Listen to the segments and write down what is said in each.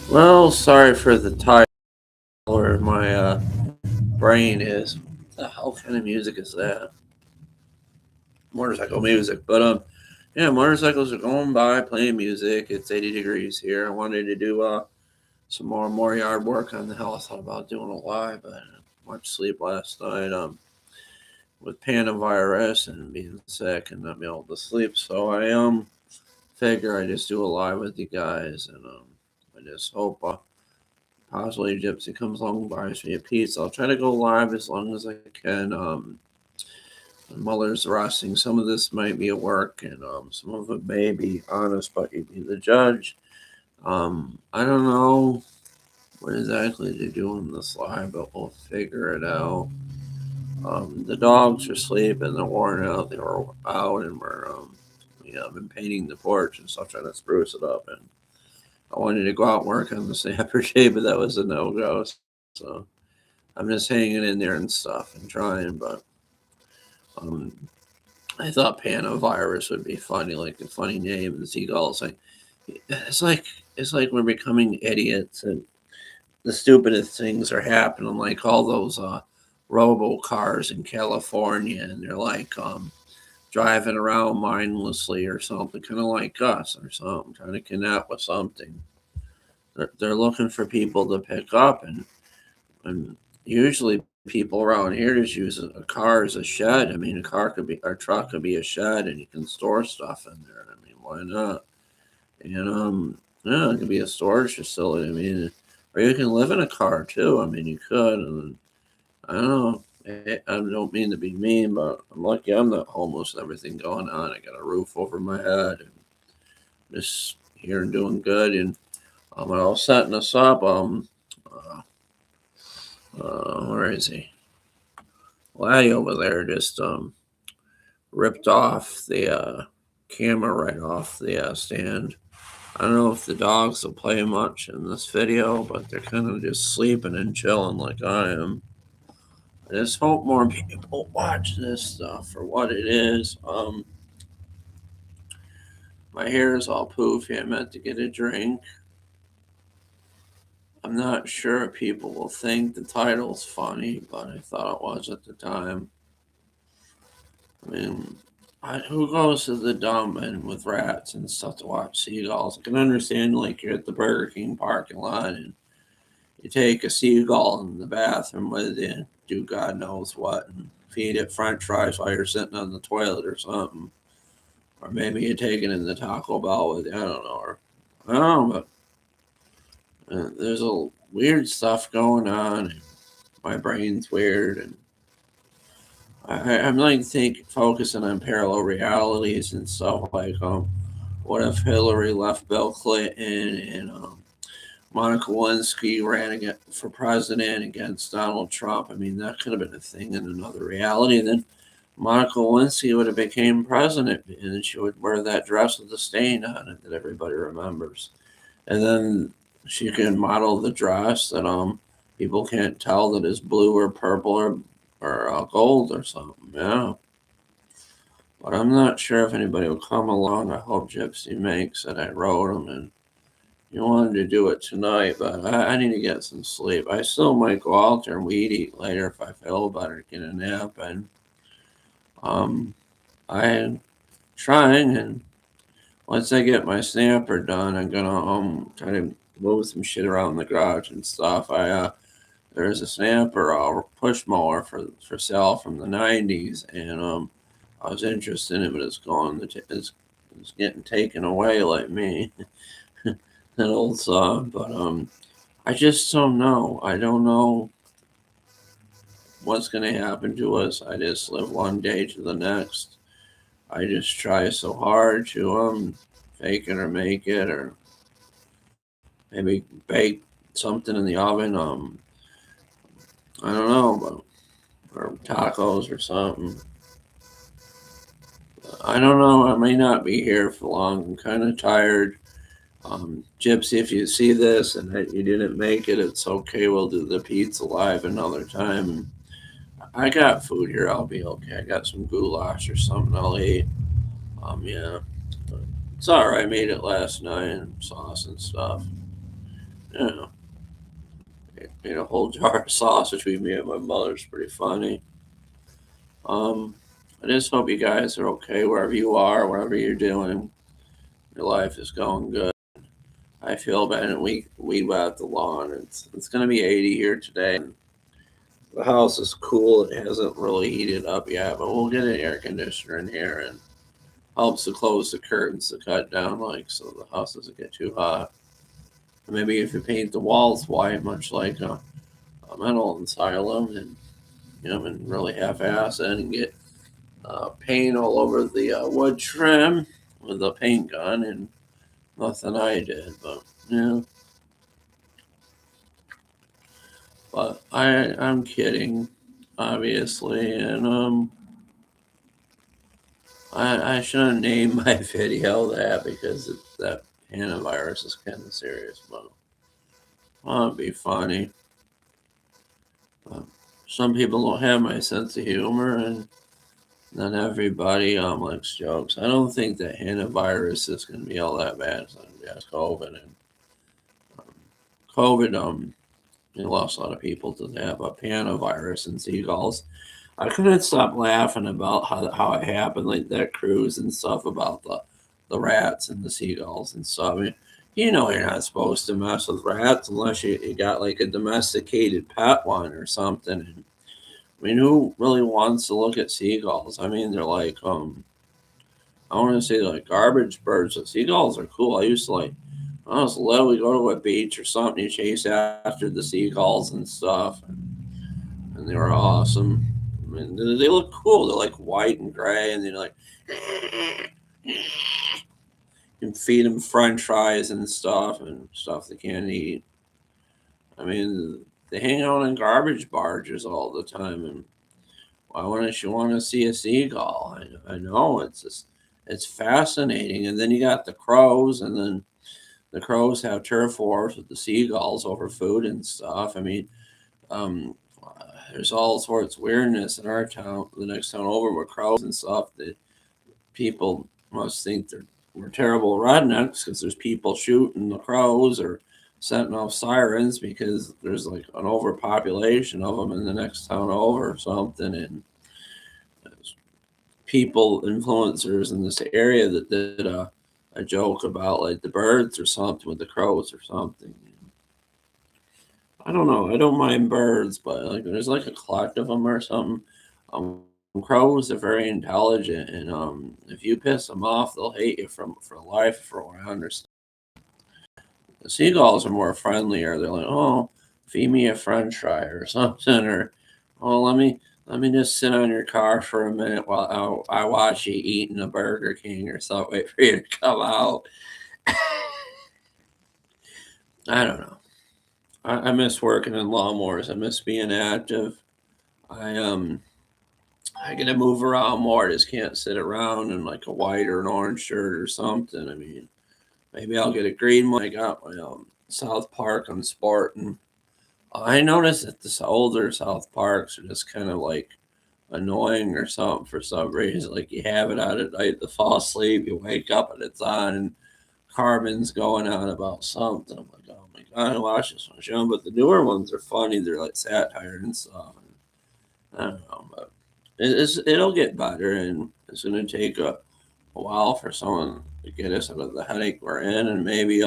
Well, sorry for the title where my brain is. What the hell kind of music is that? Motorcycle music. But yeah, motorcycles are going by playing music. It's 80 degrees here. I wanted to do some more yard work on the house. I thought about doing a live, but much sleep last night. With panavirus and being sick and not being able to sleep, so I figure I just do a live with you guys, and I just hope possibly Gypsy comes along and buys me a pizza. I'll try to go live as long as I can. Muller's rusting. Some of this might be at work, and some of it may be honest, but you be the judge. I don't know what exactly to do in this live, but we'll figure it out. The dogs are sleeping. They're worn out. They were out, and I've been painting the porch and stuff, trying to spruce it up. And I wanted to go out and work on the Saturday, but that was a no go. So I'm just hanging in there and stuff and trying. But um, I thought Panavirus would be funny, like a funny name. The seagulls, like it's like it's like we're becoming idiots, and the stupidest things are happening. Like all those robo cars in California, and they're like driving around mindlessly or something, kind of like us or something, trying to connect with something. They're looking for people to pick up, and usually people around here just use a car as a shed. I mean, a car could be, our truck could be a shed, and you can store stuff in there. I mean, why not? And yeah, it could be a storage facility. I mean, or you can live in a car too. I mean, you could. And I don't know. I don't mean to be mean, but I'm lucky I'm not homeless and everything going on. I got a roof over my head and just here and doing good. And when I was setting us up, where is he? Laddie over there just ripped off the camera right off the stand. I don't know if the dogs will play much in this video, but they're kind of just sleeping and chilling like I am. I just hope more people watch this stuff for what it is. My hair is all poofy. I meant to get a drink. I'm not sure if people will think the title's funny, but I thought it was at the time. I mean, who goes to the dump and with rats and stuff to watch seagulls? I can understand, like, you're at the Burger King parking lot and you take a seagull in the bathroom with you, do God knows what, and feed it French fries while you're sitting on the toilet or something. Or maybe you take it in the Taco Bell with you. I don't know. Or, I don't know, but there's a weird stuff going on. And my brain's weird, and I'm like focusing on parallel realities and stuff like what if Hillary left Bill Clinton and Monica Lewinsky ran for president against Donald Trump? I mean, that could have been a thing in another reality. And then Monica Lewinsky would have became president, and she would wear that dress with the stain on it that everybody remembers. And then she can model the dress that people can't tell that is blue or purple or gold or something. Yeah. But I'm not sure if anybody will come along. I hope Gypsy makes it. I wrote him and he wanted to do it tonight, but I need to get some sleep. I still might go out there and weed eat later if I feel better, get a nap. And um, I'm trying, and once I get my snapper done, I'm gonna try to move some shit around the garage and stuff. There's a snapper push mower for sale from the '90s, and I was interested in it, but it's gone. It's getting taken away like me. That old song, but I just don't know. I don't know what's gonna happen to us. I just live one day to the next. I just try so hard to fake it or make it, or maybe bake something in the oven. I don't know, or tacos or something. I don't know. I may not be here for long. I'm kind of tired. Gypsy, if you see this and you didn't make it, it's okay. We'll do the pizza live another time. I got food here. I'll be okay. I got some goulash or something I'll eat. Yeah. It's alright. I made it last night and sauce and stuff. you know, ate a whole jar of sausage between me and my mother's pretty funny. Um, I just hope you guys are okay wherever you are, whatever you're doing. Your life is going good. I feel bad, and we wet the lawn. It's gonna be 80 here today. The house is cool. It hasn't really heated up yet, but we'll get an air conditioner in here and helps to close the curtains to cut down, like so the house doesn't get too hot. Maybe if you paint the walls white, much like a mental asylum, and really half-ass it and get paint all over the wood trim with a paint gun, and nothing I did, but yeah. But I'm kidding, obviously, and I shouldn't name my video that because that coronavirus is kind of serious, but it'd be funny. But some people don't have my sense of humor, and not everybody likes jokes. I don't think that coronavirus is going to be all that bad. It's going to be as COVID, and um, COVID lost a lot of people to that, but coronavirus and seagulls. I couldn't stop laughing about how it happened, like that cruise and stuff about the rats and the seagulls and stuff. I mean, you're not supposed to mess with rats unless you got like a domesticated pet one or something. And, I mean, who really wants to look at seagulls? I mean, they're like I want to say like garbage birds, but seagulls are cool. I used to like when I was little, we go to a beach or something, you chase after the seagulls and stuff, and they were awesome. I mean, they look cool. They're like white and gray, and they're like, you can feed them French fries and stuff they can't eat. I mean, they hang out in garbage barges all the time, and why wouldn't you want to see a seagull? I know it's fascinating. And then you got the crows, and then the crows have turf wars with the seagulls over food and stuff. I mean, um, there's all sorts of weirdness in our town, the next town over, with crows and stuff that people must think we're terrible rednecks because there's people shooting the crows or setting off sirens because there's like an overpopulation of them in the next town over or something. And there's people, influencers in this area that did a joke about like the birds or something with the crows or something. I don't know. I don't mind birds, but like there's like a collect of them or something. Um, Crows are very intelligent, and if you piss them off, they'll hate you for life. For what I understand, the seagulls are more friendlier. They're like, "Oh, feed me a French fry or something," or "Oh, let me just sit on your car for a minute while I watch you eating a Burger King or something. Wait for you to come out." I don't know. I miss working in lawnmowers. I miss being active. I I gotta move around more. I just can't sit around in like a white or an orange shirt or something. I mean, maybe I'll get a green one. I got my South Park on Sport, and I noticed that the older South Parks are just kind of like annoying or something for some reason. Like you have it out at night to fall asleep, you wake up and it's on, and Carbon's going on about something. I'm like, oh my god, I watch this one show, but the newer ones are funny. They're like satire and stuff. I don't know, but it'll get better, and it's going to take a while for someone to get us out of the headache we're in, and maybe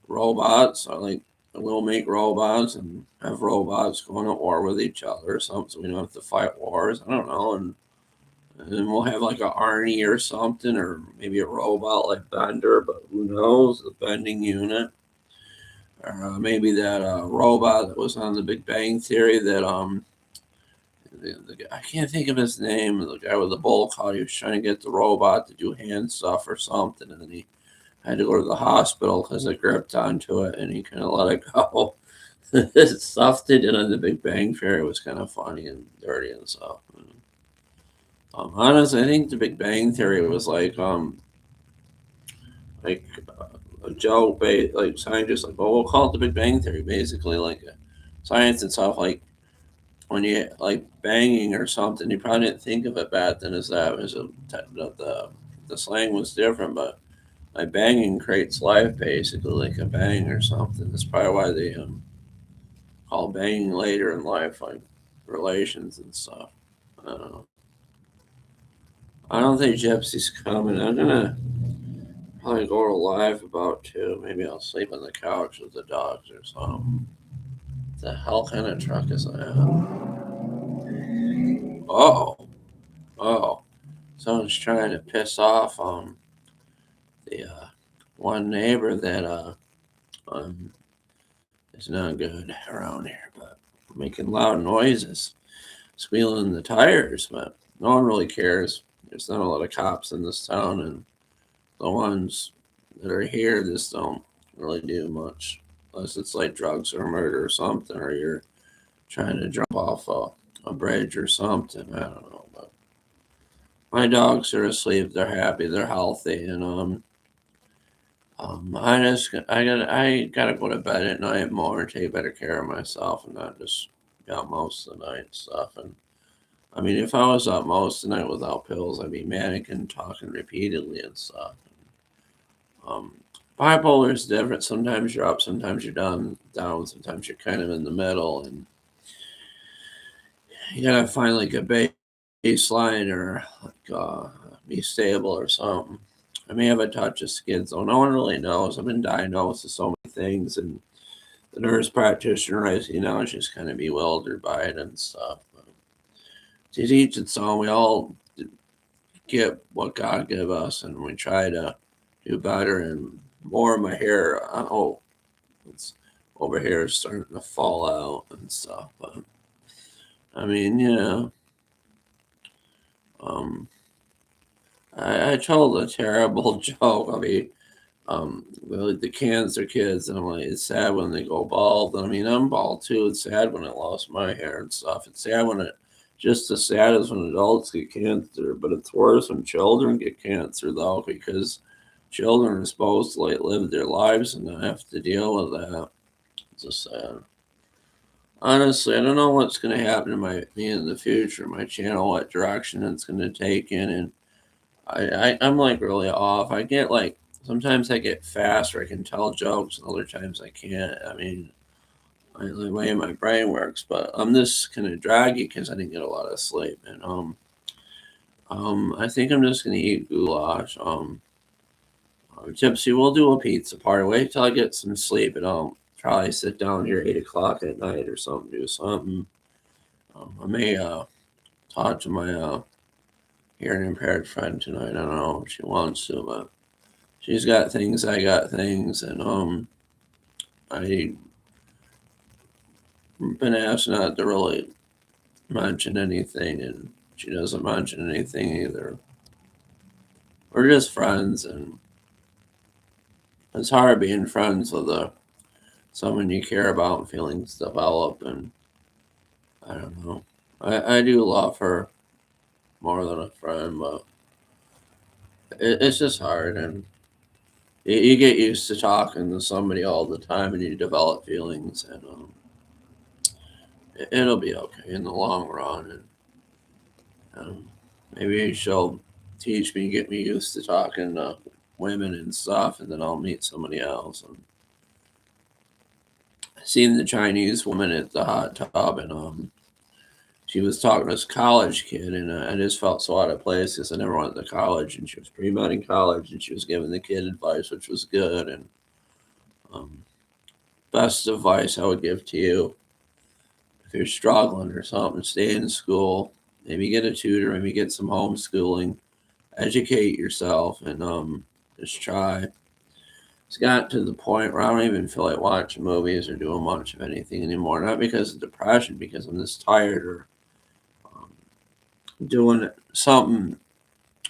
robots. I like we'll make robots and have robots going at war with each other or something, so we don't have to fight wars. I don't know, and then we'll have like a Arnie or something, or maybe a robot like Bender, but who knows? The bending unit, or maybe that robot that was on The Big Bang Theory that the guy, I can't think of his name. The guy with the bowl cut. He was trying to get the robot to do hand stuff or something, and then he had to go to the hospital because it gripped onto it, and he kind of let it go. This stuff they did on The Big Bang Theory was kind of funny and dirty and stuff. Honestly, I think The Big Bang Theory was like a joke, like scientists like, well, we'll call it The Big Bang Theory, basically like science and stuff like when you like banging or something, you probably didn't think of it back then as that. The slang was different, but like banging creates life, basically, like a bang or something. That's probably why they call banging later in life, like relations and stuff. I don't know. I don't think Gypsy's coming. I'm gonna probably go to live about 2. Maybe I'll sleep on the couch with the dogs or something. The hell kind of truck is that? Oh, oh. Someone's trying to piss off the one neighbor that um is not good around here, but making loud noises, squealing the tires, but no one really cares. There's not a lot of cops in this town, and the ones that are here just don't really do much, unless it's like drugs or murder or something, or you're trying to jump off a bridge or something. I don't know, but my dogs are asleep. They're happy. They're healthy, and I gotta go to bed at night more and take better care of myself and not just be out most of the night and stuff. And I mean, if I was up most of the night without pills, I'd be manic and talking repeatedly and stuff. Um, Bipolar is different. Sometimes you're up, sometimes you're down, sometimes you're kind of in the middle, and you gotta find like a baseline or like be stable or something. I may have a touch of schizo. No one really knows. I've been diagnosed with so many things, and the nurse practitioner I see now is just kind of bewildered by it and stuff. But to each its own. We all get what God gave us, and we try to do better. And more of my hair, it's over here is starting to fall out and stuff. But I mean, um, I told a terrible joke. I mean, well, the cancer kids, and I'm like, it's sad when they go bald. I mean, I'm bald too. It's sad when I lost my hair and stuff. It's sad when it, just as sad as when adults get cancer, but it's worse when children get cancer though, because children are supposed to like live their lives and not have to deal with that. It's just sad. Honestly, I don't know what's going to happen to me in the future, my channel, what direction it's going to take in, and I'm like really off. I get like sometimes I get fast where I can tell jokes, and other times I can't. I mean, the way my brain works, but I'm just kind of draggy because I didn't get a lot of sleep, and I think I'm just gonna eat goulash. Gypsy, we'll do a pizza party. Wait till I get some sleep, and I'll probably sit down here 8 o'clock at night or something, do something. I may talk to my hearing impaired friend tonight. I don't know if she wants to, but she's got things, I got things, and I've been asked not to really mention anything, and she doesn't mention anything either. We're just friends, and it's hard being friends with someone you care about and feelings develop, and I don't know. I do love her more than a friend, but it's just hard, and you get used to talking to somebody all the time, and you develop feelings, and it'll be okay in the long run. And maybe she'll teach me, get me used to talking to women and stuff, and then I'll meet somebody else. And I seen the Chinese woman at the hot tub, and she was talking to this college kid, and I just felt so out of place because I never went to college, and she was pre-med in college, and she was giving the kid advice, which was good. And um, best advice I would give to you if you're struggling or something, stay in school, maybe get a tutor, maybe get some homeschooling, educate yourself, and just try. It's got to the point where I don't even feel like watching movies or doing much of anything anymore. Not because of depression, because I'm just tired, or um, doing something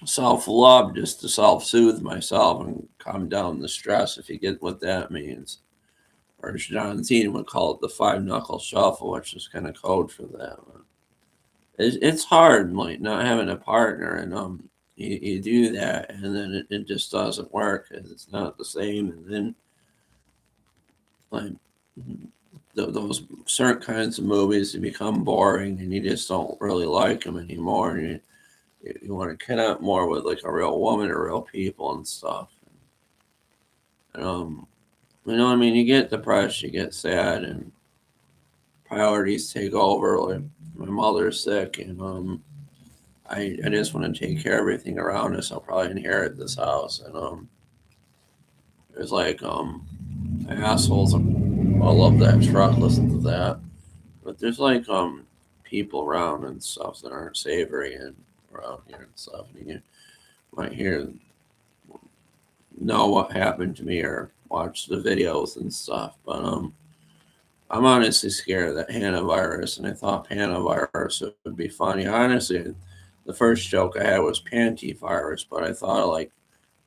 self love just to self soothe myself and calm down the stress, if you get what that means. Or as John Cena would call it, the five knuckle shuffle, which is kind of code for that. It's hard, like not having a partner, and you do that, and then it just doesn't work, and it's not the same, and then like those certain kinds of movies become boring, and you just don't really like them anymore, and you want to connect more with like a real woman or real people and stuff. And, you know, I mean, you get depressed, you get sad, and priorities take over. Like my mother's sick, and I just want to take care of everything around us. I'll probably inherit this house, and there's like assholes. I love that truck. Listen to that, but there's like people around and stuff that aren't savory and around here and stuff. And you might hear know what happened to me or watch the videos and stuff, but I'm honestly scared of that Hanavirus, and I thought Hanavirus would be funny. Honestly, the first joke I had was Pantyvirus, but I thought I'd like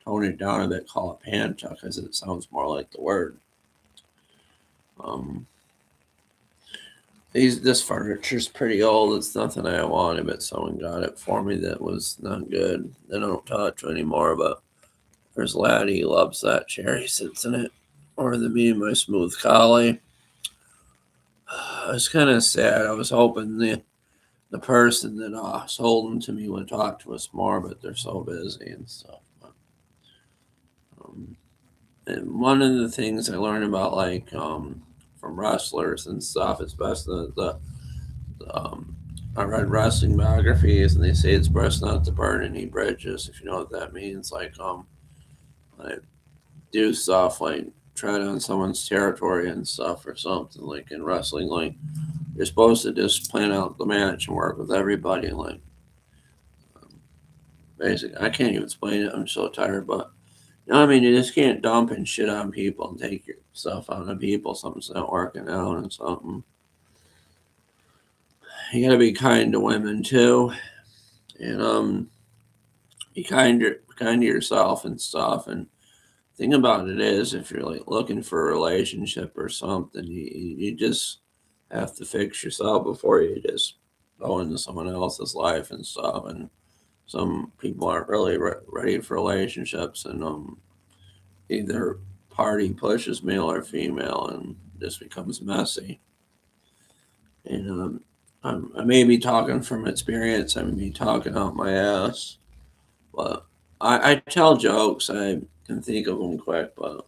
tone it down a bit, call it Panta, because it sounds more like the word. Um, this furniture's pretty old. It's nothing I wanted, but someone got it for me that was not good. They don't touch anymore, but there's Laddie. He loves that chair. He sits in it more than me and my smooth collie. I was kind of sad. I was hoping the person that sold them to me would talk to us more, but they're so busy and stuff. But, um, and one of the things I learned about, like from wrestlers and stuff, is best the I read wrestling biographies, and they say it's best not to burn any bridges. If you know what that means, like do stuff like tread on someone's territory and stuff or something. Like in wrestling, like you're supposed to just plan out the match and work with everybody. Like basically, I can't even explain it. I'm so tired, but you know what I mean? You just can't dump and shit on people and take your stuff out on people. Something's not working out and something. You gotta be kind to women too, and be kind to yourself and stuff. And thing about it is, if you're like looking for a relationship or something, you just have to fix yourself before you just go into someone else's life and stuff. And some people aren't really ready for relationships, and either party pushes male or female, and this becomes messy. And I may be talking from experience. I may be talking out my ass, but I tell jokes. I can think of them quick, but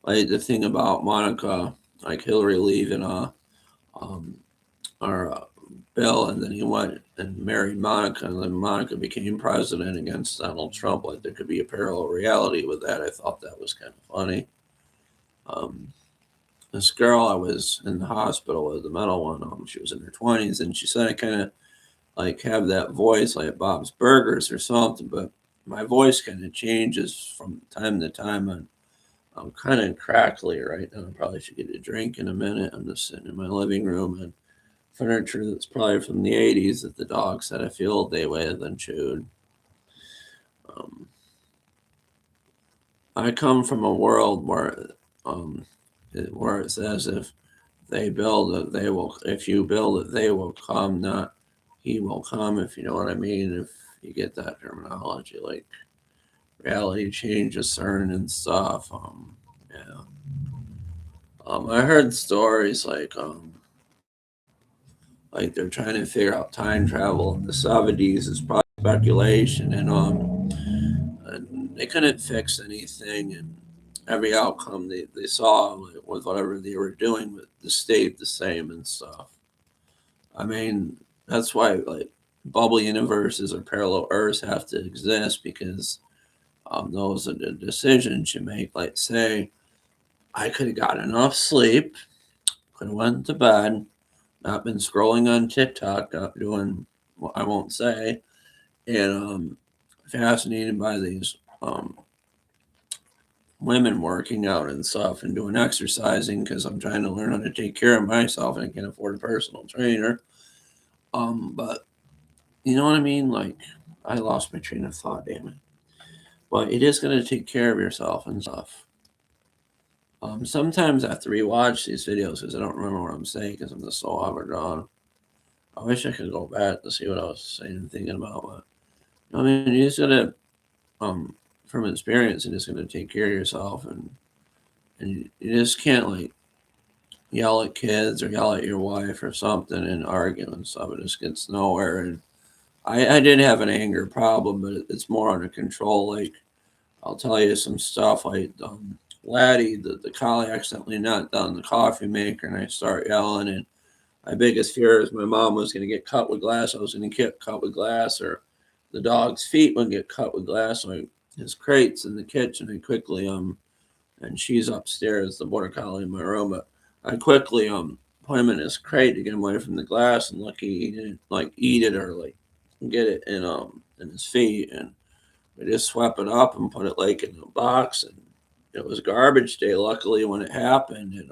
like the thing about Monica, like Hillary leaving um, our Bill, and then he went and married Monica, and then Monica became president against Donald Trump. Like there could be a parallel reality with that. I thought that was kind of funny. Um, this girl I was in the hospital with, the mental one, she was in her 20s, and she said I kind of like have that voice like Bob's Burgers or something, but my voice kind of changes from time to time. And I'm kind of crackly right now. I probably should get a drink in a minute. I'm just sitting in my living room and furniture that's probably from the 80s that the dogs had a field day with and chewed. Um, I come from a world um, where it says if they build it, they will. If you build it, they will come. Not he will come. If you know what I mean. If you get that terminology, like reality changes, CERN and stuff. Yeah. I heard stories like they're trying to figure out time travel in the 70s is probably speculation, and they couldn't fix anything, and every outcome they saw with whatever they were doing stayed the same and stuff. I mean, that's why like bubble universes or parallel Earths have to exist, because those are the decisions you make. Like say, I could have got enough sleep, could have went to bed, not been scrolling on TikTok, not doing what I won't say, and fascinated by these women working out and stuff and doing exercising, because I'm trying to learn how to take care of myself and I can't afford a personal trainer. But you know what I mean? Like I lost my train of thought, damn it. But it is going to take care of yourself and stuff. Sometimes I have to rewatch these videos because I don't remember what I'm saying because I'm just so overdrawn. I wish I could go back to see what I was saying and thinking about. But I mean, you just gotta, um, from experience, you're just gonna take care of yourself, and you just can't like yell at kids or yell at your wife or something and argue and stuff. It just gets nowhere. And I did have an anger problem, but it's more under control. Like I'll tell you some stuff like Laddie, the collie, accidentally knocked down the coffee maker, and I start yelling. And my biggest fear is my mom was going to get cut with glass. I was going to get cut with glass, or the dog's feet would get cut with glass. So his crates in the kitchen, and quickly and she's upstairs, the border collie in my room. But I quickly put him in his crate to get him away from the glass, and lucky he didn't like eat it or like get it in his feet. And we just swept it up and put it like in a box. And it was garbage day, luckily, when it happened. And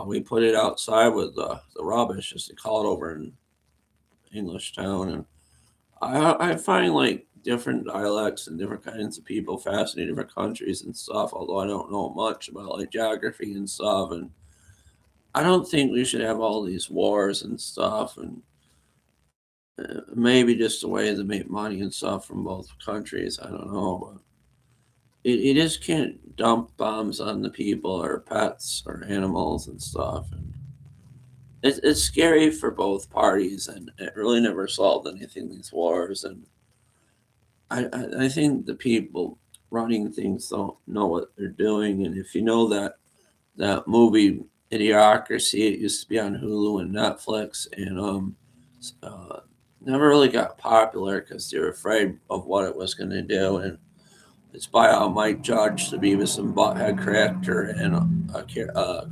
we put it outside with the rubbish, as they call it over in English Town. And I find like different dialects and different kinds of people fascinating, different countries and stuff. Although I don't know much about like geography and stuff, and I don't think we should have all these wars and stuff. And maybe just a way to make money and stuff from both countries. I don't know, but you just can't dump bombs on the people or pets or animals and stuff. And it's scary for both parties, and it really never solved anything, these wars. And I think the people running things don't know what they're doing. And if you know that movie Idiocracy, it used to be on Hulu and Netflix, and uh, never really got popular because they were afraid of what it was going to do. And it's by Mike Judge, the Beavis and Butthead character and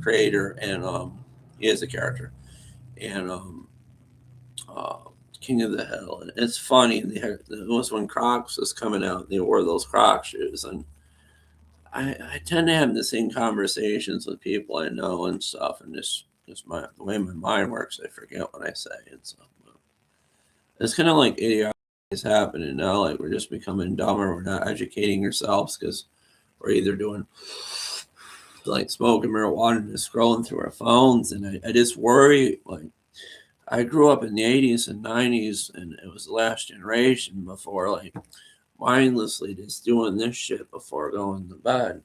creator, and he is a character, and uh, King of the Hill. And it's funny. It was when Crocs was coming out. They wore those Croc shoes, and I tend to have the same conversations with people I know and stuff, and just the way my mind works, I forget what I say and stuff. It's kind of like idiocracy is happening now. Like we're just becoming dumber. We're not educating ourselves because we're either doing like smoking marijuana and just scrolling through our phones. And I just worry. Like I grew up in the 80s and 90s, and it was the last generation before like mindlessly just doing this shit before going to bed.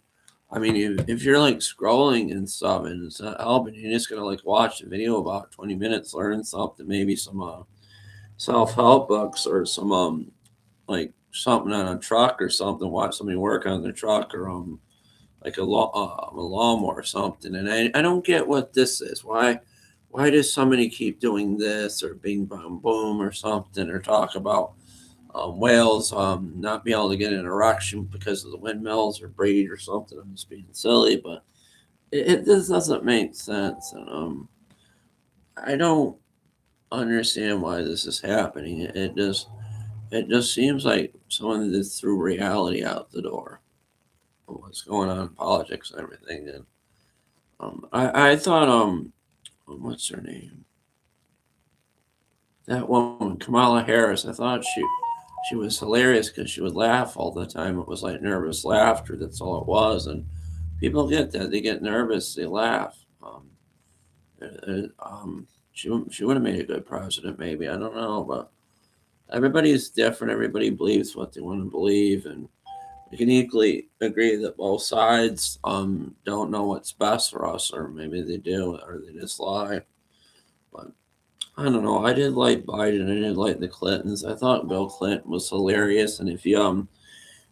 I mean, if you're like scrolling and stuff and it's not helping, you're just gonna like watch a video about 20 minutes, learn something, maybe some self help books or some like something on a truck or something. Watch somebody work on their truck or like a lawnmower or something. And I don't get what this is. Why does somebody keep doing this or bing bong boom or something, or talk about whales not being able to get an erection because of the windmills or breed or something? I'm just being silly, but it just doesn't make sense. And I don't understand why this is happening. It just seems like someone just threw reality out the door of what's going on in politics and everything. And I thought what's her name? That woman, Kamala Harris. I thought she was hilarious because she would laugh all the time. It was like nervous laughter. That's all it was. And people get that. They get nervous. They laugh. She would have made a good president, maybe. I don't know, but everybody is different. Everybody believes what they want to believe, and we can equally agree that both sides don't know what's best for us, or maybe they do, or they just lie. But I don't know. I did like Biden. I did like the Clintons. I thought Bill Clinton was hilarious. And if you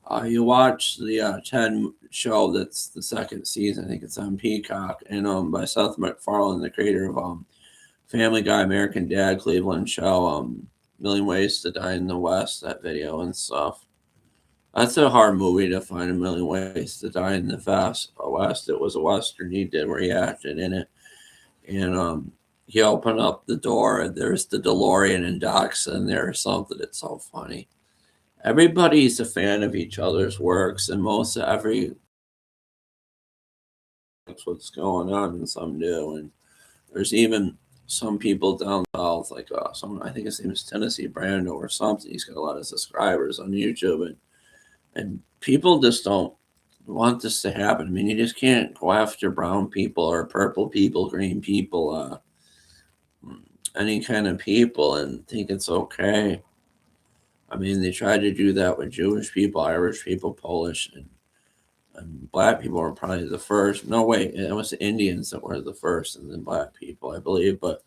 watch the Ted show, that's the second season. I think it's on Peacock, and by Seth MacFarlane, the creator of Family Guy, American Dad, Cleveland Show, Million Ways to Die in the West, that video and stuff. That's a hard movie to find, A Million Ways to Die in the West. It was a Western he did where he acted in it. And he opened up the door, and there's the DeLorean and Doc's in there or something. It's so funny. Everybody's a fan of each other's works, and most of every what's going on, and some do. And there's even some people down south, like someone, I think his name is Tennessee Brando or something. He's got a lot of subscribers on YouTube, and people just don't want this to happen. I mean, you just can't go after brown people or purple people, green people, any kind of people and think it's okay. I mean, they tried to do that with Jewish people, Irish people, Polish, and black people were probably the first. No, wait, it was the Indians that were the first, and then black people, I believe. But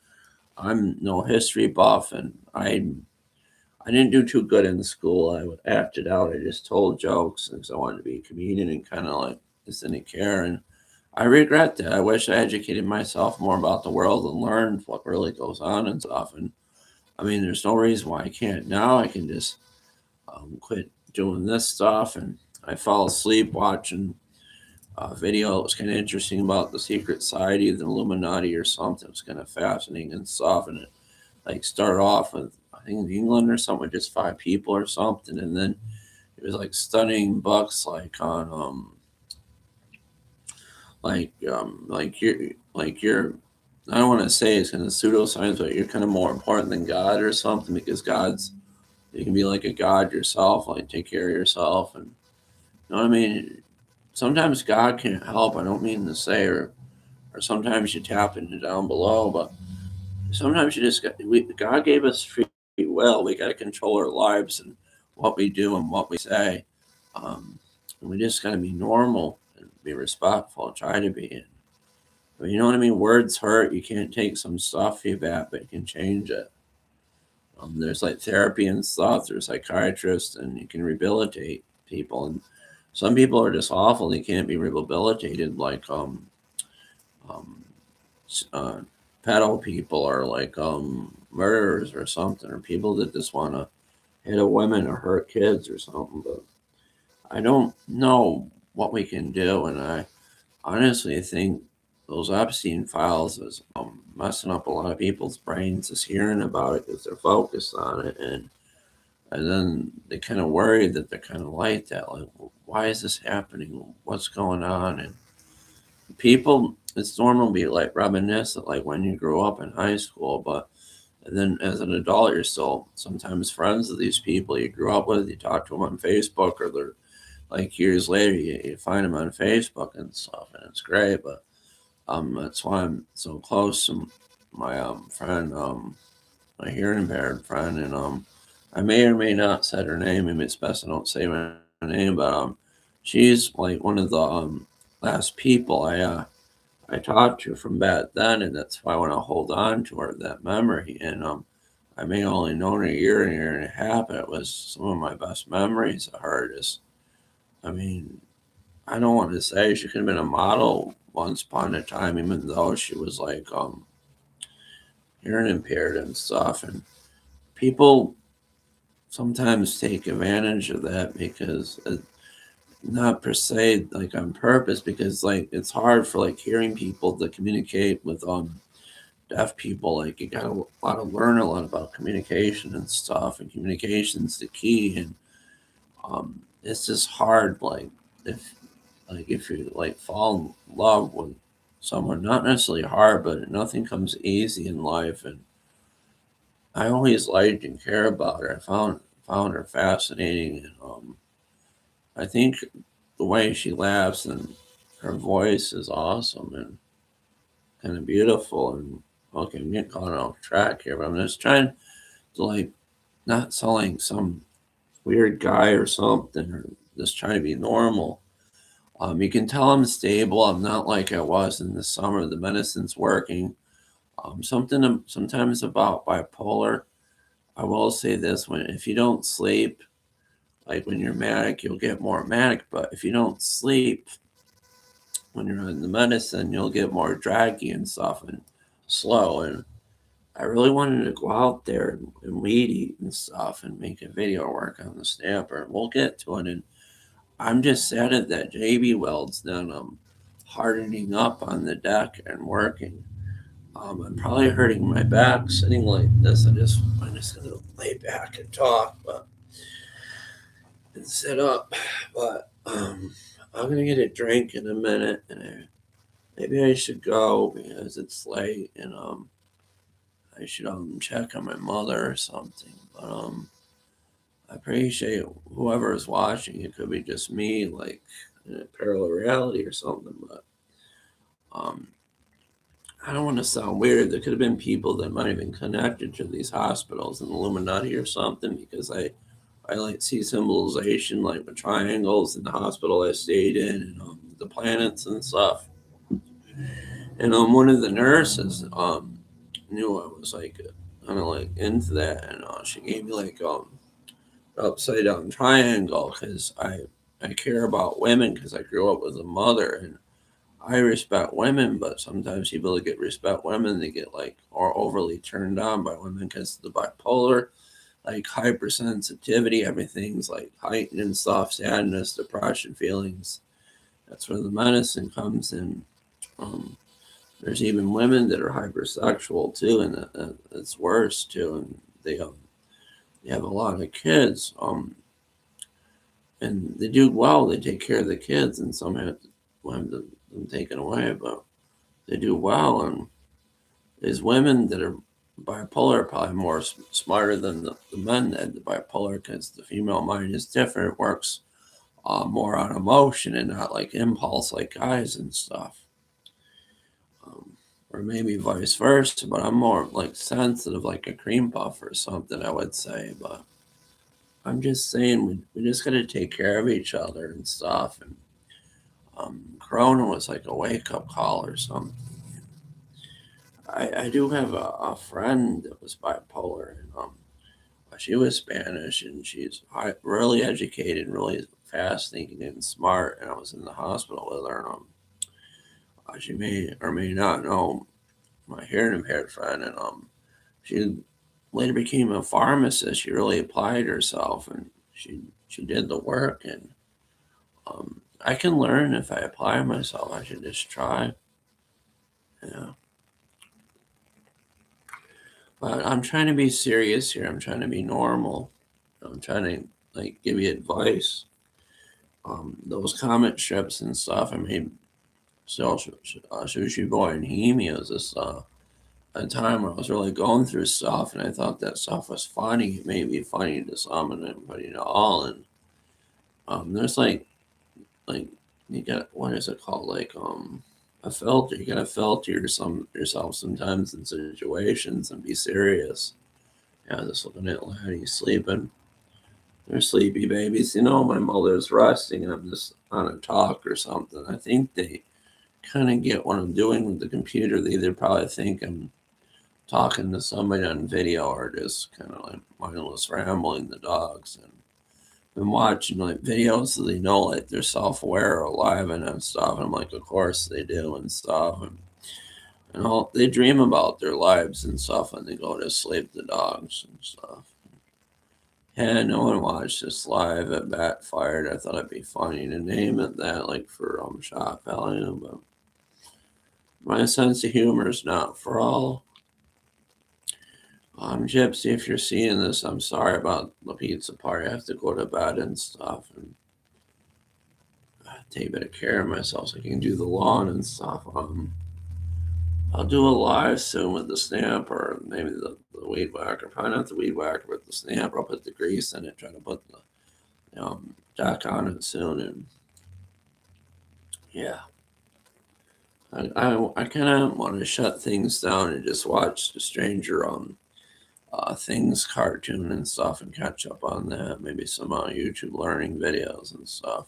I'm no history buff, and I didn't do too good in school. I would act it out. I just told jokes because I wanted to be a comedian and kind of like just didn't care. And I regret that. I wish I educated myself more about the world and learned what really goes on and stuff. And I mean, there's no reason why I can't now. I can just quit doing this stuff. And I fell asleep watching a video. It was kind of interesting about the secret society of the Illuminati or something. It was kind of fascinating and stuff. And it like started off with, I think, in England or something, with just 5 people or something. And then it was like studying books like on you're I don't want to say it's kind of pseudoscience, but you're kind of more important than God or something, because you can be like a God yourself, like take care of yourself. And you know what I mean? Sometimes God can't help. I don't mean to say, or sometimes you tap into down below, but sometimes God gave us free will. We got to control our lives and what we do and what we say. And we just got to be normal and be respectful, try to be. But you know what I mean? Words hurt. You can't take some stuff feedback, but you can change it. There's like therapy and stuff. There's psychiatrists, and you can rehabilitate people. And some people are just awful. They can't be rehabilitated, like uh, pedo people, or like murderers or something, or people that just want to hit a woman or hurt kids or something. But I don't know what we can do, and I honestly think those Epstein files is messing up a lot of people's brains just hearing about it, because they're focused on it, and then they kind of worried that they're kind of like that, like, well, why is this happening? What's going on? And people, it's normal to be like reminiscent, like when you grew up in high school, but and then as an adult, you're still sometimes friends with these people you grew up with. You talk to them on Facebook, or they're like years later, you find them on Facebook and stuff, and it's great. But that's why I'm so close to my friend, my hearing impaired friend, and I may or may not said her name. Maybe it's best I don't say my name, but she's like one of the last people I talked to from back then, and that's why I want to hold on to her, that memory. And I may only known her a year and a half, but it was some of my best memories of her. Just, I mean, I don't want to say she could have been a model once upon a time, even though she was like hearing impaired and stuff. And people sometimes take advantage of that, because not per se like on purpose, because like it's hard for like hearing people to communicate with deaf people. Like you got a lot to learn a lot about communication and stuff, and communication's the key. And it's just hard, if you like fall in love with someone, not necessarily hard, but nothing comes easy in life. And I always liked and care about her. I found her fascinating, and I think the way she laughs and her voice is awesome and kind of beautiful. And okay, I'm getting caught off track here, but I'm just trying to like not sound like some weird guy or something, or just trying to be normal. You can tell I'm stable. I'm not like I was in the summer. The medicine's working. Something sometimes about bipolar. I will say this: when if you don't sleep, like when you're manic, you'll get more manic. But if you don't sleep when you're on the medicine, you'll get more draggy and stuff and slow. And I really wanted to go out there and weed eat and stuff and make a video work on the snapper. We'll get to it. And I'm just sad that JB Weld's not hardening up on the deck and working. I'm probably hurting my back sitting like this. I'm just gonna lay back and talk, but and sit up. But I'm gonna get a drink in a minute, and maybe I should go because it's late, and I should check on my mother or something. But I appreciate whoever is watching. It could be just me, like in a parallel reality or something. But um, I don't want to sound weird. There could have been people that might have been connected to these hospitals and Illuminati or something, because I like see symbolization like with triangles in the hospital I stayed in, and the planets and stuff. And one of the nurses knew I was like kind of like into that, and she gave me like upside down triangle, because I care about women because I grew up with a mother, and I respect women, but sometimes people that get respect women, they get like or overly turned on by women because the bipolar, like hypersensitivity, everything's like heightened and stuff, sadness, depression, feelings. That's where the medicine comes in. Um, there's even women that are hypersexual too, and it's worse too. And they have a lot of kids, and they do well. They take care of the kids, and some have them taken away, but they do well. And there's women that are bipolar are probably more smarter than the men that had the bipolar because the female mind is different. It works more on emotion and not like impulse like guys and stuff. Or maybe vice versa, but I'm more like sensitive like a cream puff or something, I would say. But I'm just saying we just got to take care of each other and stuff. And Corona was like a wake up call or something. I do have a friend that was bipolar, and she was Spanish, and she's really educated, really fast thinking and smart. And I was in the hospital with her, and she may or may not know my hearing impaired friend, and she later became a pharmacist. She really applied herself, and she did the work. And I can learn if I apply myself. I should just try. Yeah. But I'm trying to be serious here. I'm trying to be normal. I'm trying to like give you advice. Those comic strips and stuff. I made Sushi Boy and Hemi was this a time where I was really going through stuff, and I thought that stuff was funny. It may be funny to some and everybody to all. And there's like you got what is it called a filter. You gotta filter yourself sometimes in situations and be serious. Yeah, just looking at Laddie sleeping. They're sleepy babies. My mother's resting and I'm just on a talk or something. I think they kind of get what I'm doing with the computer. They either probably think I'm talking to somebody on video or just kind of like mindless rambling the dogs. And been watching like videos so they know like they're self-aware or alive and stuff. And I'm like, of course they do and stuff. And all they dream about their lives and stuff when they go to sleep, the dogs and stuff. Yeah, no one watched this live. It backfired. I thought it'd be funny to name it that, like for shock value, but my sense of humor is not for all. Gypsy, if you're seeing this, I'm sorry about the pizza party. I have to go to bed and stuff, and take a bit of care of myself so I can do the lawn and stuff. I'll do a live soon with the snap or maybe the weed whacker. Probably not the weed whacker, but the snap. I'll put the grease in it, try to put the jack on it soon. And yeah, I kind of want to shut things down and just watch the Stranger Things cartoon and stuff and catch up on that. Maybe some YouTube learning videos and stuff.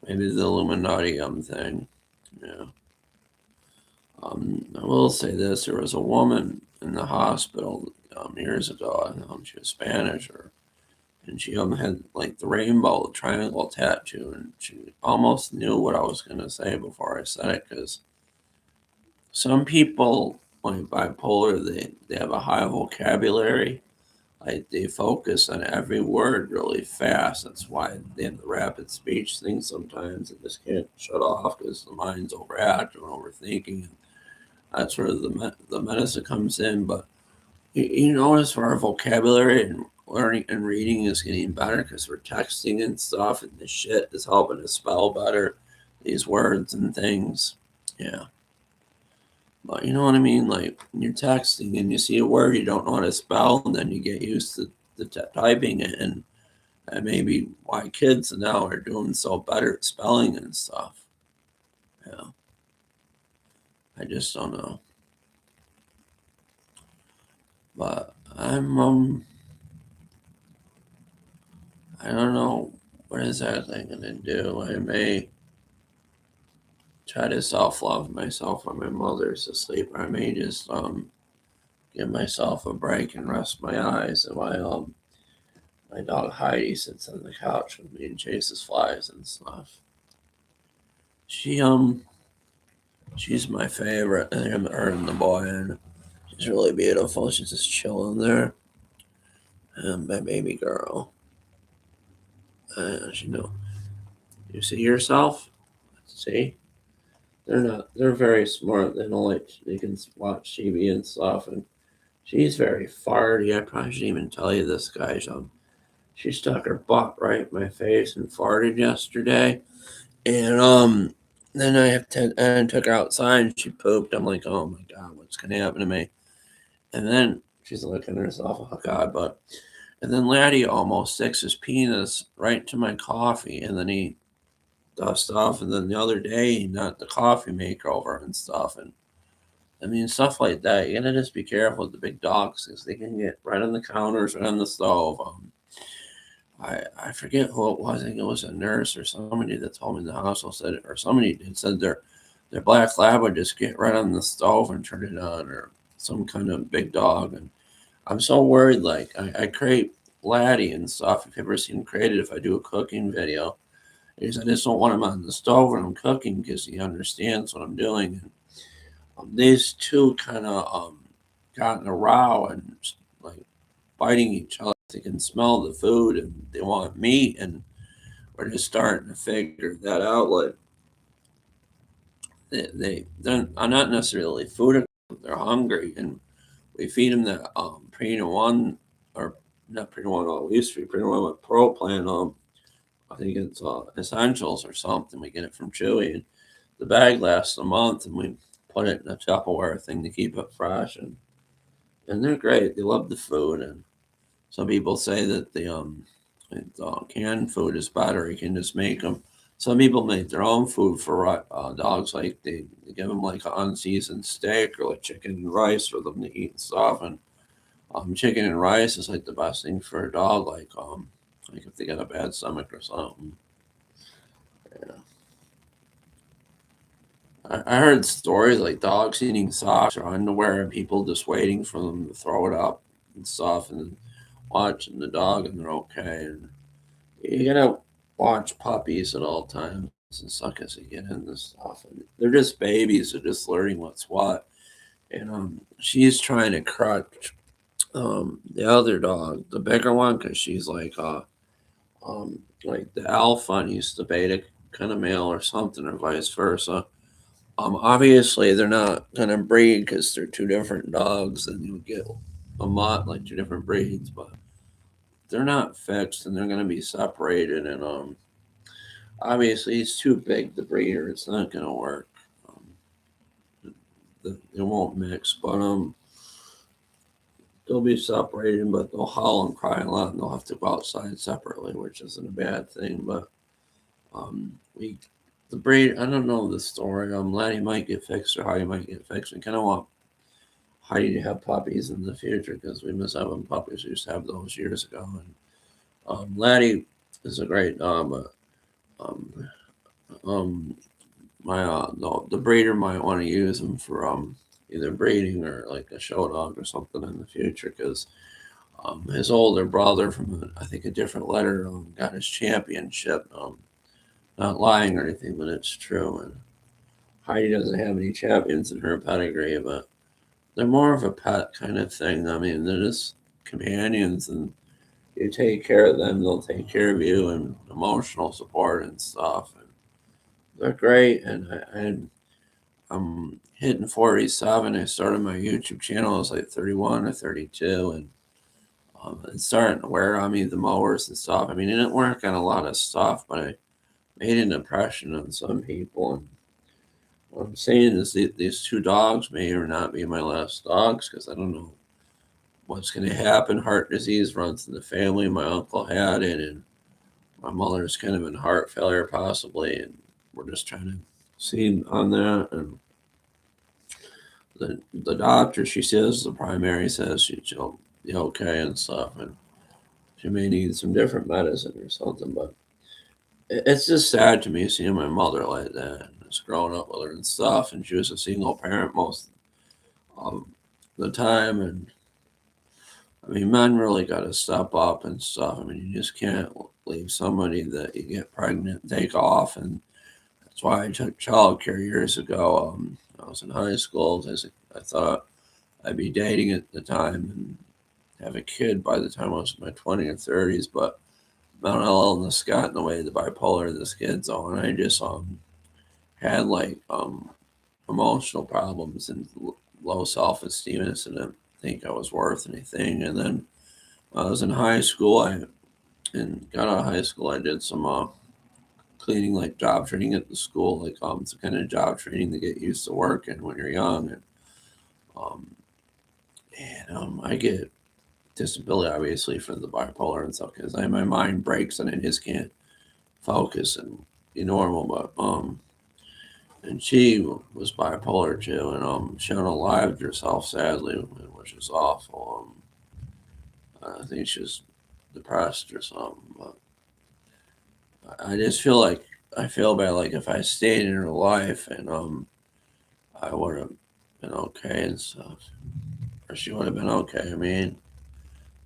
Maybe the Illuminati thing. Yeah. I will say this: there was a woman in the hospital years ago. She was Spanish, and she had like the rainbow triangle tattoo, and she almost knew what I was going to say before I said it because some people like bipolar, they have a high vocabulary. Like they focus on every word really fast. That's why they have the rapid speech thing sometimes. They just can't shut off because the mind's overactive and overthinking. That's where the medicine comes in. But you notice our vocabulary and learning and reading is getting better because we're texting and stuff, and this shit is helping us spell better these words and things. Yeah. But you know what I mean? Like when you're texting and you see a word you don't know how to spell, and then you get used to typing it, and maybe why kids now are doing so better at spelling and stuff. Yeah. I just don't know. But I'm I don't know what exactly I'm gonna do. I may try to self-love myself when my mother's asleep. Or I may just give myself a break and rest my eyes while My dog Heidi sits on the couch with me and chases flies and stuff. She she's my favorite. Him, her, and the boy, and she's really beautiful. She's just chilling there. And my baby girl. You know, you see yourself. See, they're not. They're very smart. They don't like. They can watch TV and stuff. And she's very farty. I probably shouldn't even tell you this, guys. She stuck her butt right in my face and farted yesterday. And then I took her outside and she pooped. I'm like, oh my god, what's gonna happen to me? And then she's licking herself. Oh god, but and then Laddie almost sticks his penis right to my coffee, and then he does stuff. And then the other day he knocked the coffee maker over and stuff. And I mean stuff like that. You gotta just be careful with the big dogs because they can get right on the counters, right on the stove. I forget who it was. I think it was a nurse or somebody that told me in the hospital said it, or somebody had said their black lab would just get right on the stove and turn it on, or some kind of big dog. And I'm so worried. Like I create Laddie and stuff. If you've ever seen him created, if I do a cooking video, because I just don't want him on the stove when I'm cooking because he understands what I'm doing. And these two kind of got in a row and like biting each other. They can smell the food and they want meat, and we're just starting to figure that out. Like they're not necessarily food; they're hungry, and we feed them that Purina One, or not Purina One. We used to feed Purina One with Pro Plan. I think it's Essentials or something. We get it from Chewy, and the bag lasts a month, and we put it in a Tupperware thing to keep it fresh, and they're great. They love the food, and some people say that the canned food is better. You can just make them. Some people make their own food for dogs. Like they give them like an unseasoned steak or like chicken and rice for them to eat and stuff. And chicken and rice is like the best thing for a dog. Like if they got a bad stomach or something. Yeah. I heard stories like dogs eating socks or underwear and people just waiting for them to throw it up and stuff, and then watching the dog and they're okay. And you gotta watch puppies at all times and suck as they get in this stuff. And they're just babies; they're just learning what's what. And she's trying to crutch the other dog, the bigger one, because she's like the alpha and he's the beta kind of male or something, or vice versa. Obviously they're not gonna breed because they're two different dogs, and you get a lot like two different breeds, but they're not fixed and they're gonna be separated. And obviously he's too big the breeder. It's not gonna work. It won't mix, but they'll be separated, but they'll howl and cry a lot, and they'll have to go outside separately, which isn't a bad thing. But we the breed. I don't know the story. Laddie might get fixed or Heidi might get fixed. We kind of want Heidi to have puppies in the future because we miss having puppies. We used to have those years ago. And Laddie is a great dog, but um, my the breeder might want to use him for either breeding or like a show dog or something in the future because his older brother from I think a different letter got his championship. Not lying or anything, but it's true. And Heidi doesn't have any champions in her pedigree, but they're more of a pet kind of thing. I mean, they're just companions, and you take care of them, they'll take care of you, and emotional support and stuff. And they're great. And I'm hitting 47. I started my YouTube channel. I was like 31 or 32, and it's starting to wear on me, the mowers and stuff. I mean, it didn't work on a lot of stuff, but I made an impression on some people. And what I'm saying is these two dogs may or not be my last dogs because I don't know what's going to happen. Heart disease runs in the family. My uncle had it, and my mother's kind of in heart failure possibly, and we're just trying to see on that. And the doctor, she says, the primary says she'll be okay and stuff, and she may need some different medicine or something. But it's just sad to me seeing my mother like that, and just growing up with her and stuff. And she was a single parent most of the time, and I mean, men really got to step up and stuff. I mean, you just can't leave somebody that you get pregnant, take off. And that's why I took childcare years ago. I was in high school. I thought I'd be dating at the time and have a kid by the time I was in my 20s or 30s, but mental illness got in the way of the bipolar of this schizo, and I just had like emotional problems and low self esteem, and I didn't think I was worth anything. And then when I was in high school, and got out of high school, I did some cleaning, like job training at the school, like it's kind of job training to get used to working when you're young, um, I get disability obviously for the bipolar and stuff because my mind breaks and I just can't focus and be normal. But and she was bipolar too, and she unalived herself sadly, which is awful. I think she was depressed or something. But I just I feel bad. Like if I stayed in her life and I would have been okay and stuff, or she would have been okay. I mean,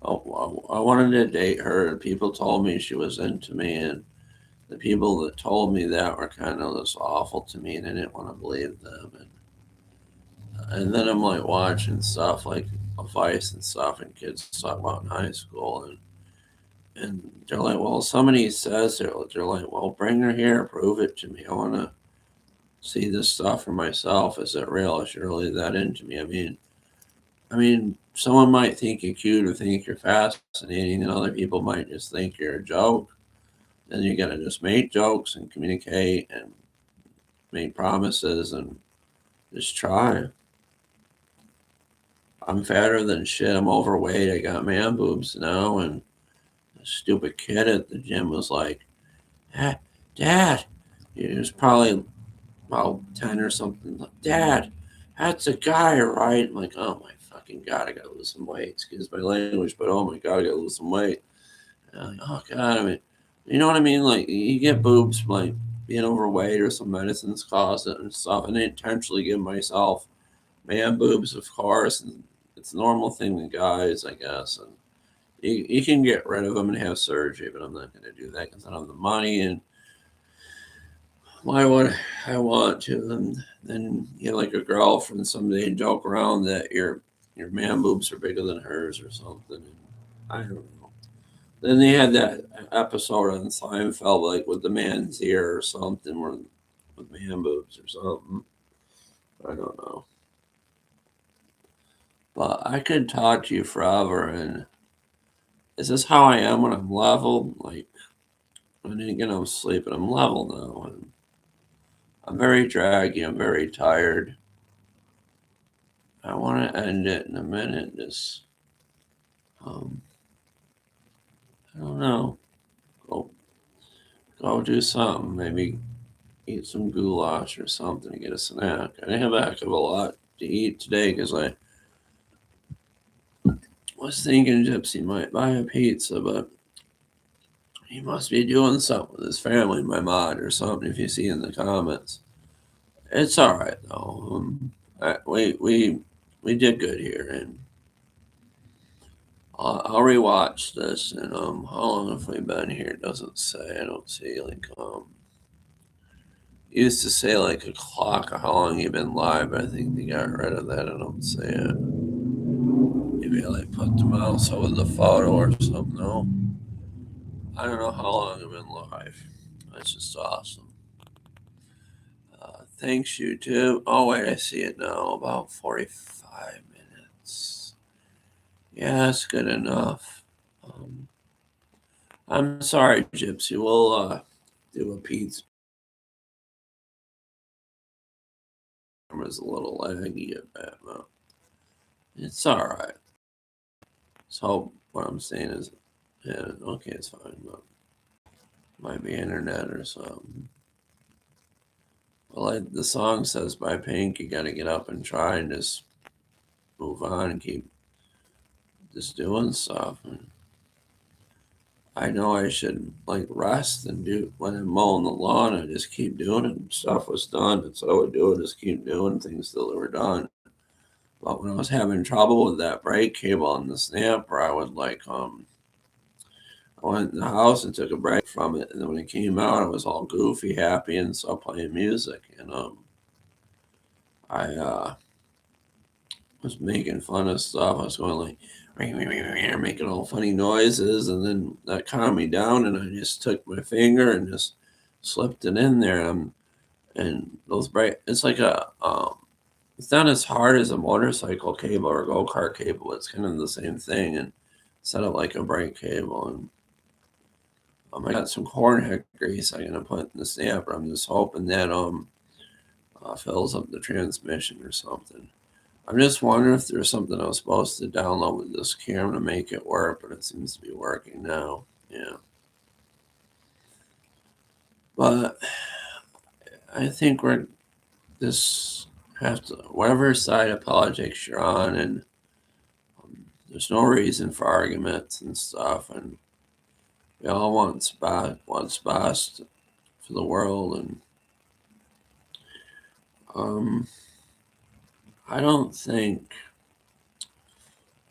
I wanted to date her. People told me she was into me, and the people that told me that were kind of just awful to me, and I didn't want to believe them. And then I'm like watching stuff like Vice and stuff, and kids talk about in high school, and they're like, well, somebody says they're like, well, bring her here, prove it to me. I want to see this stuff for myself. Is it real? Is she really that into me? I mean, someone might think you're cute or think you're fascinating, and other people might just think you're a joke. Then you gotta just make jokes and communicate and make promises and just try. I'm fatter than shit. I'm overweight. I got man boobs now, and a stupid kid at the gym was like, "Dad, Dad," he was probably about 10 or something. Like, Dad, that's a guy, right? I'm like, oh my fucking god, I gotta lose some weight. Excuse my language, but oh my god, I gotta lose some weight. And I'm like, oh god, I mean, you know what I mean? Like, you get boobs from like being overweight or some medicines cause it and stuff, and I intentionally give myself man boobs, of course, and it's a normal thing with guys, I guess. And you can get rid of them and have surgery, but I'm not going to do that because I don't have the money. And why would I want to? And then you have like a girlfriend someday and joke around that your man boobs are bigger than hers or something. And I don't know. Then they had that episode on Seinfeld, like with the man's ear or something, where with man boobs or something. I don't know. But I could talk to you forever. And is this how I am when I'm level? Like, I didn't get no sleep, and I'm level now. And I'm very draggy. I'm very tired. I want to end it in a minute. Just, um, I don't know. Go, go do something. Maybe eat some goulash or something to get a snack. I didn't have a heck of a lot to eat today because I was thinking Gypsy might buy a pizza, but he must be doing something with his family, my mod, or something. If you see in the comments, it's all right though. We did good here, and I'll rewatch this. And how long have we been here? It doesn't say. I don't see like used to say like a clock of how long you've been live. But I think they got rid of that. I don't say it. Maybe I like put the mouse over the photo or something. No, I don't know how long I've been live. That's just awesome. Thanks, YouTube. Oh wait, I see it now. About 45 minutes. Yeah, that's good enough. Um, I'm sorry, Gypsy. We'll do a pizza. It was a little laggy at that, but it's all right. So what I'm saying is, yeah, okay, it's fine, but might be internet or something. Well, the song says by Pink, you got to get up and try and just move on and keep just doing stuff. And I know I should like rest and do when I'm mowing the lawn. I just keep doing it. Stuff was done, and so I would do it. Just keep doing things till they were done. But when I was having trouble with that brake cable on the snapper, I would I went in the house and took a break from it, and then when it came out, I was all goofy, happy, and started playing music. And I was making fun of stuff. I was going like making all funny noises, and then that calmed me down, and I just took my finger and just slipped it in there. And those brake, it's like it's not as hard as a motorcycle cable or a go-kart cable. It's kind of the same thing, and set up like a brake cable. And I got some cornhead grease I'm gonna put in the snapper. I'm just hoping that fills up the transmission or something. I'm just wondering if there's something I was supposed to download with this camera to make it work, but it seems to be working now. Yeah. But I think we're just have to, whatever side of politics you're on, and there's no reason for arguments and stuff, and we all want what's best for the world, and um, I don't think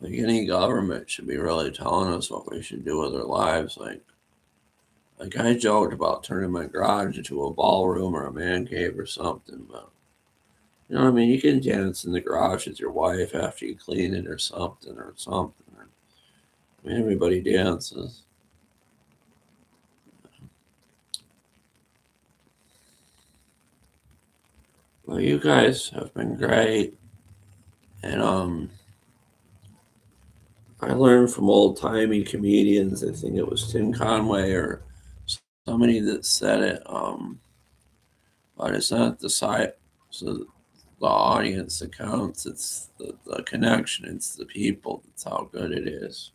like any government should be really telling us what we should do with our lives. Like I joked about turning my garage into a ballroom or a man cave or something, but you know what I mean? You can dance in the garage with your wife after you clean it or something or something. I mean, everybody dances. Well, you guys have been great, and I learned from old timey comedians. I think it was Tim Conway or somebody that said it. But it's not the site, so the audience that counts. It's the connection. It's the people. That's how good it is.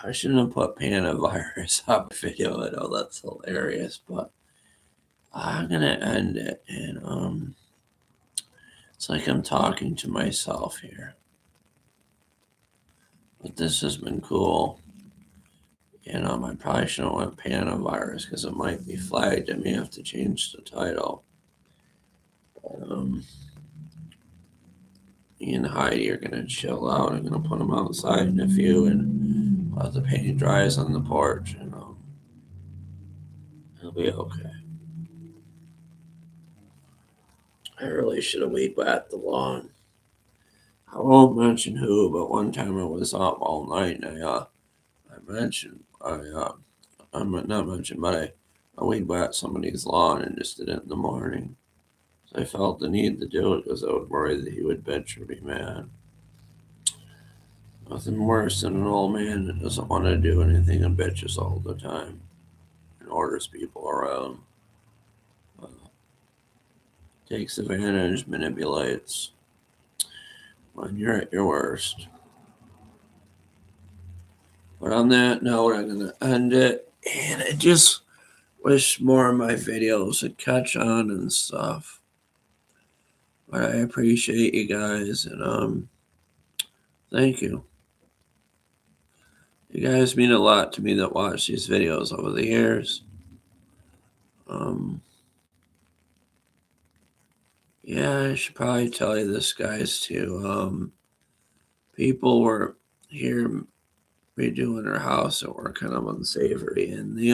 I shouldn't have put Panavirus up video. I know that's hilarious, but I'm gonna end it, and it's like I'm talking to myself here. But this has been cool. I probably shouldn't went Panavirus because it might be flagged. I may have to change the title. But, me and Heidi are gonna chill out. I'm gonna put them outside in a few and let the paint dries on the porch, and it'll be okay. I really should have weed whacked the lawn. I won't mention who, but one time I was up all night, and I'm not mentioned, but I weed whacked somebody's lawn and just did it in the morning. So I felt the need to do it because I would worry that he would bitch or be mad. Nothing worse than an old man that doesn't want to do anything and bitches all the time and orders people around. Uh, Takes advantage, manipulates when you're at your worst. But on that note, I'm going to end it. And I just wish more of my videos would catch on and stuff. But I appreciate you guys, and thank you. You guys mean a lot to me that watch these videos over the years. Yeah, I should probably tell you this, guys, too. People were here redoing their house that were kind of unsavory, and they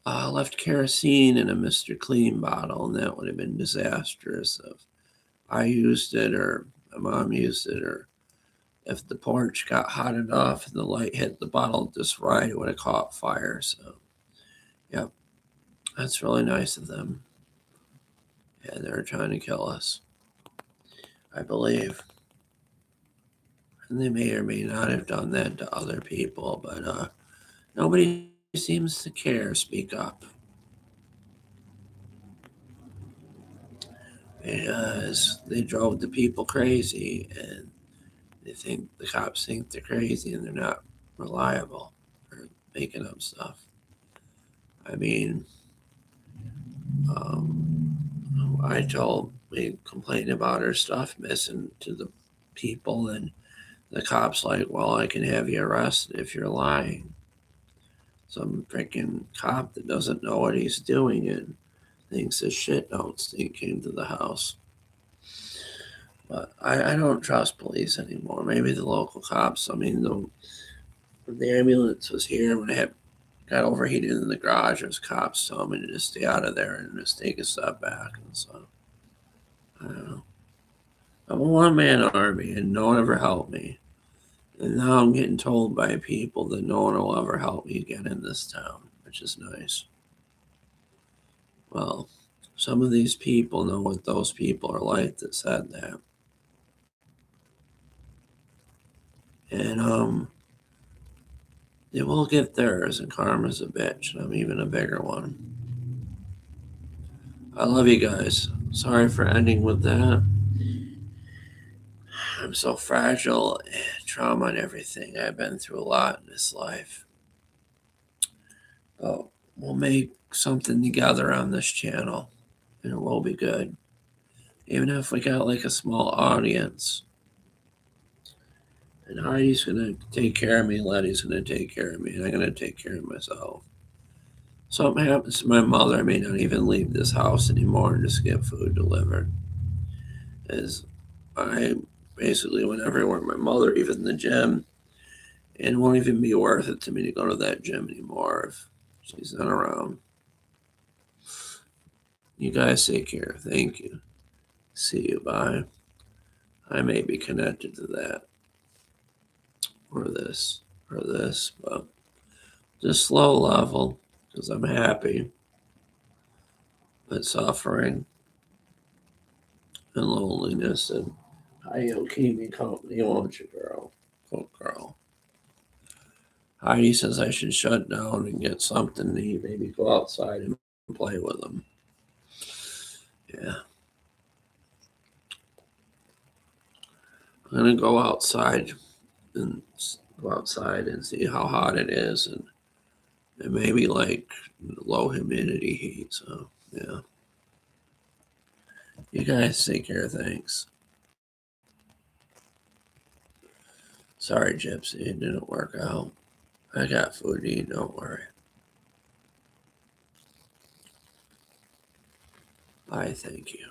left kerosene in a Mr. Clean bottle, and that would have been disastrous if I used it or my mom used it, or if the porch got hot enough and the light hit the bottle just right, it would have caught fire. So, yep, that's really nice of them. Yeah, they were trying to kill us, I believe. And they may or may not have done that to other people, but nobody seems to care. Speak up. Because they drove the people crazy, and the cops think they're crazy and they're not reliable or making up stuff. I mean, we complained about our stuff missing to the people, and the cops like, well, I can have you arrested if you're lying. Some freaking cop that doesn't know what he's doing and thinks his shit don't stink came to the house. But I don't trust police anymore. Maybe the local cops. I mean, when the ambulance was here, when it got overheated in the garage, there's cops telling me to just stay out of there and just take a step back. And so, I don't know. I'm a one man army and no one ever helped me. And now I'm getting told by people that no one will ever help me again in this town, which is nice. Well, some of these people know what those people are like that said that. And they will get theirs, and karma's a bitch, and I'm even a bigger one. I love you guys. Sorry for ending with that. I'm so fragile, trauma and everything. I've been through a lot in this life. But we'll make something together on this channel, and it will be good. Even if we got like a small audience. And Heidi's gonna take care of me, Letty's gonna take care of me, and I'm gonna take care of myself. Something happens to my mother, I may not even leave this house anymore and just get food delivered. As I basically went everywhere with my mother, even the gym, and it won't even be worth it to me to go to that gym anymore if she's not around. You guys take care. Thank you. See you. Bye. I may be connected to that or this, but just slow level because I'm happy, but suffering and loneliness. And Heidi will keep me company, won't you, girl? Cool girl. Heidi says I should shut down and get something to eat, maybe go outside and play with them. Yeah. I'm going to go outside and see how hot it is and maybe like low humidity heat. So, yeah. You guys take care. Thanks. Sorry, Gypsy. It didn't work out. I got food to eat. Don't worry. Bye. Thank you.